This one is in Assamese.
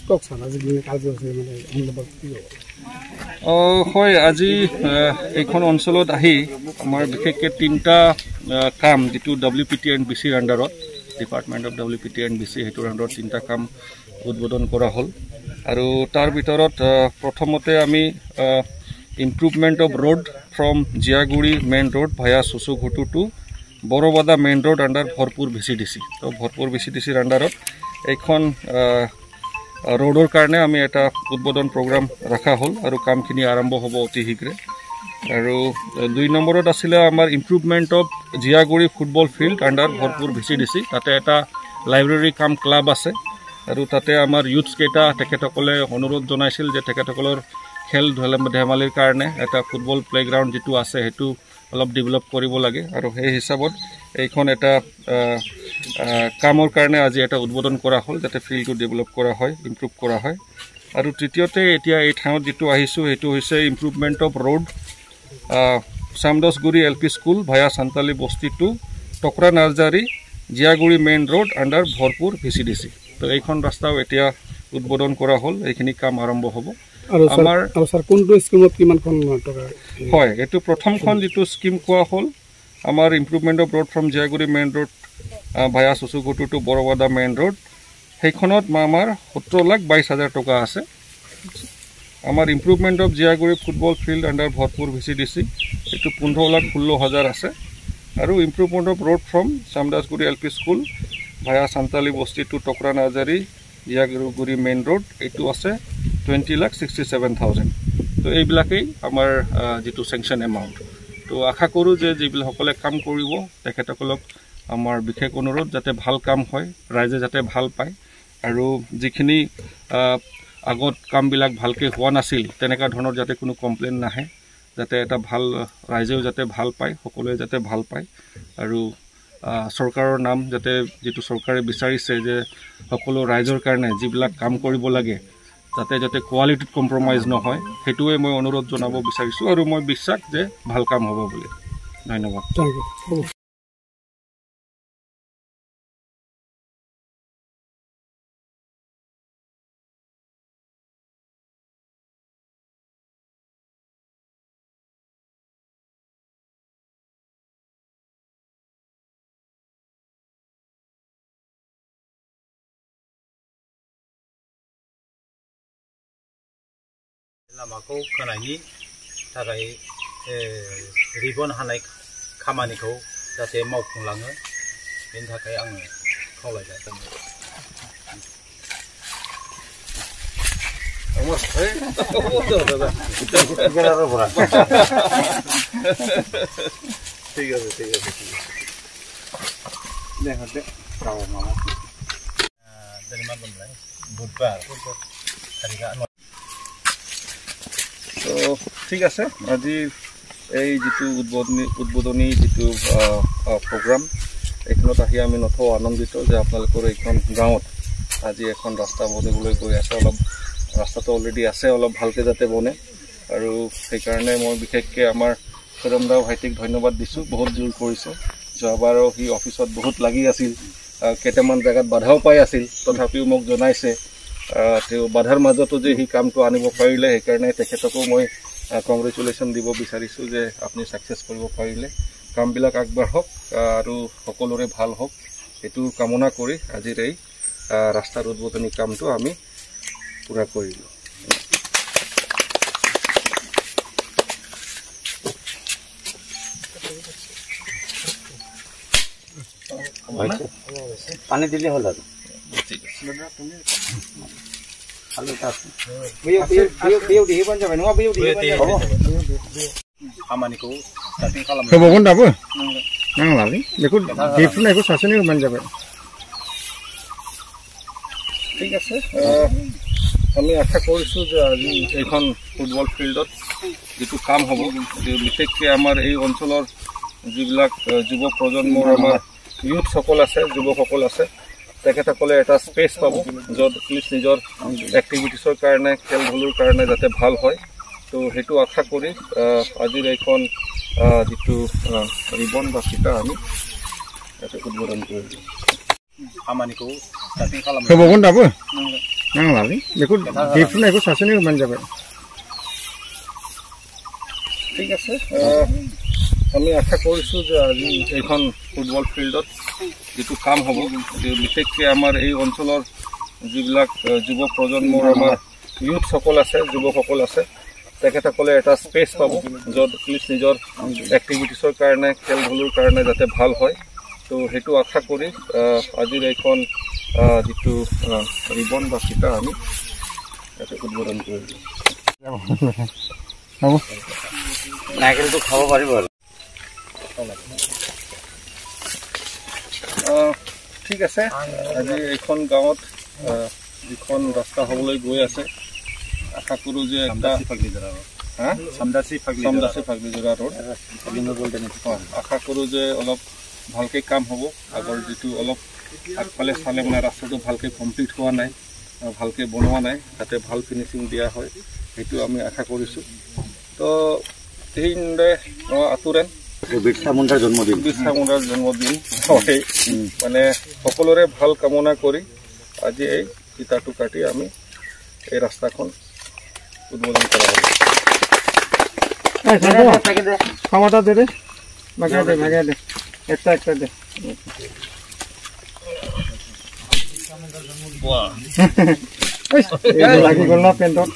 কওকচোন আজি কাৰ্যসূচী মানে অনুভৱ কি হ'ব? হয়, আজি এইখন অঞ্চলত আহি আমাৰ বিশেষকৈ 3টা কাম যিটো WPT&BCৰ আণ্ডাৰত ডিপাৰ্টমেণ্ট অফ WPT&BC সেইটোৰ আণ্ডাৰত 3টা কাম উদ্বোধন কৰা হ'ল। আৰু তাৰ ভিতৰত প্ৰথমতে আমি improvement of road from Jiaguri main road via Chuchughutu to Barabada main road under Bharpur VCDC। তো ভৰপুৰ VCDCৰ আণ্ডাৰত এইখন ৰোডৰ কাৰণে আমি এটা উদ্বোধন প্ৰগ্ৰাম ৰখা হ'ল আৰু কামখিনি আৰম্ভ হ'ব অতি শীঘ্ৰে। আৰু 2 নম্বৰত আছিলে আমাৰ improvement of Jiaguri football field under Bharpur VCDC। তাতে এটা লাইব্ৰেৰী কাম ক্লাব আছে আৰু তাতে আমাৰ ইউথছকেইটা তেখেতসকলে অনুৰোধ জনাইছিল যে তেখেতসকলৰ খেল ধেমালিৰ কাৰণে এটা ফুটবল প্লেগ্ৰাউণ্ড যিটো আছে সেইটো অলপ ডেভেলপ কৰিব লাগে। আৰু সেই হিচাপত এইখন এটা কামৰ কাৰণে আজি এটা উদ্বোধন কৰা হ'ল যাতে ফিল্ডটো ডেভেলপ কৰা হয়, ইম্প্ৰুভ কৰা হয়। আৰু তৃতীয়তে এতিয়া এই ঠাইত যিটো আহিছোঁ সেইটো হৈছে improvement of road Chamdasguri LP school via Santali Basti to Tokra Narzary Jiaguri main road under Bharpur VCDC। তো এইখন ৰাস্তাও এতিয়া উদ্বোধন কৰা হ'ল, এইখিনি কাম আৰম্ভ হ'ব। আমাৰ কোনটো স্কিমত কিমানখন টকা? হয়, এইটো প্ৰথমখন যিটো স্কিম কোৱা হ'ল আমাৰ improvement of road from Jiaguri main road via Chuchughutu to Barabada main road, সেইখনত আমাৰ 17,22,000 টকা আছে। আমাৰ improvement of Jiaguri football field under Bharpur VCDC এইটো 15,16,000 আছে। আৰু improvement of road from Chamdasguri LP school via Santali Basti to Tokra Narzary Jiaguri main road এইটো আছে 20,67,000। তো এইবিলাকেই আমাৰ যিটো চেংচন এমাউণ্ট। তো আশা কৰোঁ যে যিবিলাকসকলে কাম কৰিব তেখেতসকলক আমাৰ বিশেষ অনুৰোধ যাতে ভাল কাম হয়, ৰাইজে যাতে ভাল পায়। আৰু যিখিনি আগত কামবিলাক ভালকৈ হোৱা নাছিল তেনেকুৱা ধৰণৰ যাতে কোনো কমপ্লেইন নাহে, যাতে এটা ভাল ৰাইজেও যাতে ভাল পায়, সকলোৱে যাতে ভাল পায়। আৰু চৰকাৰৰ নাম যাতে যিটো চৰকাৰে বিচাৰিছে যে সকলো ৰাইজৰ কাৰণে যিবিলাক কাম কৰিব লাগে যাতে কোৱালিটিত কম্প্ৰমাইজ নহয়, সেইটোৱে মই অনুৰোধ জনাব বিচাৰিছোঁ। আৰু মই বিশ্বাস যে ভাল কাম হ'ব বুলি। ধন্যবাদ। लामाखौ खोनायनि थाखाय रिबन हानाय खामानिखौ जाहाथे मावफुंलाङो बेनि थाखाय आङो खावलायबाय। ঠিক আছে বুধবাৰ তো ঠিক আছে, আজি এই যিটো উদ্বোধনী যিটো প্ৰগ্ৰাম এইখনত আহি আমি নথৈ আনন্দিত যে আপোনালোকৰ এইখন গাঁৱত আজি এখন ৰাস্তা বনিবলৈ গৈ আছে। অলপ ৰাস্তাটো অলৰেডি আছে, অলপ ভালকৈ যাতে বনে। আৰু সেইকাৰণে মই বিশেষকৈ আমাৰ সদমদা ভাইটিক ধন্যবাদ দিছোঁ, বহুত জোৰ কৰিছে। যোৱাবাৰো সি অফিচত বহুত লাগি আছিল, কেইটামান জেগাত বাধাও পাই আছিল, তথাপিও মোক জনাইছে তেওঁ বাধাৰ মাজতো যে সি কামটো আনিব পাৰিলে। সেইকাৰণে তেখেতকো মই কংগ্ৰেচুলেশ্যন দিব বিচাৰিছোঁ যে আপুনি ছাকচেছ কৰিব পাৰিলে। কামবিলাক আগবাঢ়ক আৰু সকলোৰে ভাল হওক, সেইটো কামনা কৰি আজিৰ এই ৰাস্তাৰ উদ্বোধনী কামটো আমি পূৰা কৰিলোঁ। পানী দিলে হ'ল আৰু ঠিক আছে। खामानिखौ स्टार्टिं खालामनो होबावगोन दाबो नांलालै बेखौ देफुनायखौ सासेनो होबानो जाबाय। ঠিক আছে, আমি আশা কৰিছোঁ যে আজি এইখন ফুটবল ফিল্ডত যিটো কাম হ'ব, বিশেষকৈ আমাৰ এই অঞ্চলৰ যিবিলাক যুৱ প্ৰজন্মৰ আমাৰ ইউথসকল আছে, যুৱকসকল আছে, তেখেতসকলে এটা স্পেচ পাব য'ত এটলিষ্ট নিজৰ এক্টিভিটিছৰ কাৰণে, খেল ধূলৰ কাৰণে যাতে ভাল হয়। তো সেইটো আশা কৰি আজিৰ এইখন যিটো ৰিবন বা ফিটা আমি ইয়াতে উদ্বোধন কৰিলোঁ। खामानिखौ स्टार्टिं खालामनो होबावगोन दाबो नांलालै बेखौ दिहुननायखौ सासेनो होबानो जाबाय ঠিক আছে আমি আশা কৰিছোঁ যে আজি এইখন ফুটবল ফিল্ডত যেটো কাম হ'ব বিশেষকৈ আমাৰ এই অঞ্চলৰ যিবিলাক যুৱ প্ৰজন্মৰ আমাৰ ইউথ সকল আছে যুৱকসকল আছে তেখেতসকলে এটা স্পেচ পাব য'ত নিজৰ এক্টিভিটিছৰ কাৰণে খেল ধূলৰ কাৰণে যাতে ভাল হয় তো সেইটো আশা কৰি আজিৰ এইখন যেটো ৰিবন বা ফিটা আমি এটা উদ্বোধন কৰিলোঁ হ'ব নাইকেলটো খাব পাৰিব আৰু ঠিক আছে আজি এইখন গাঁৱত যিখন ৰাস্তা হ'বলৈ গৈ আছে আশা কৰোঁ যে একটা সমদাসী ফাগলিজোৰা ৰোড আশা কৰোঁ যে অলপ ভালকৈ কাম হ'ব আগৰ যিটো অলপ আগফালে চালে মানে ৰাস্তাটো ভালকৈ কমপ্লিট হোৱা নাই ভালকৈ বনোৱা নাই তাতে ভাল ফিনিচিং দিয়া হয় সেইটো আমি আশা কৰিছোঁ তো এইদৰে আতুৰেন বিৰছা মুণ্ডাৰ জন্মদিন হয় মানে সকলোৰে ভাল কামনা কৰি আজি এই ইটাটো কাটি আমি এই ৰাস্তাখন উদ্বোধন কৰা হ'ব খাওয়াটা দে ৰে ভাগা দে একটা দে লাগি গ'ল না পেণ্টত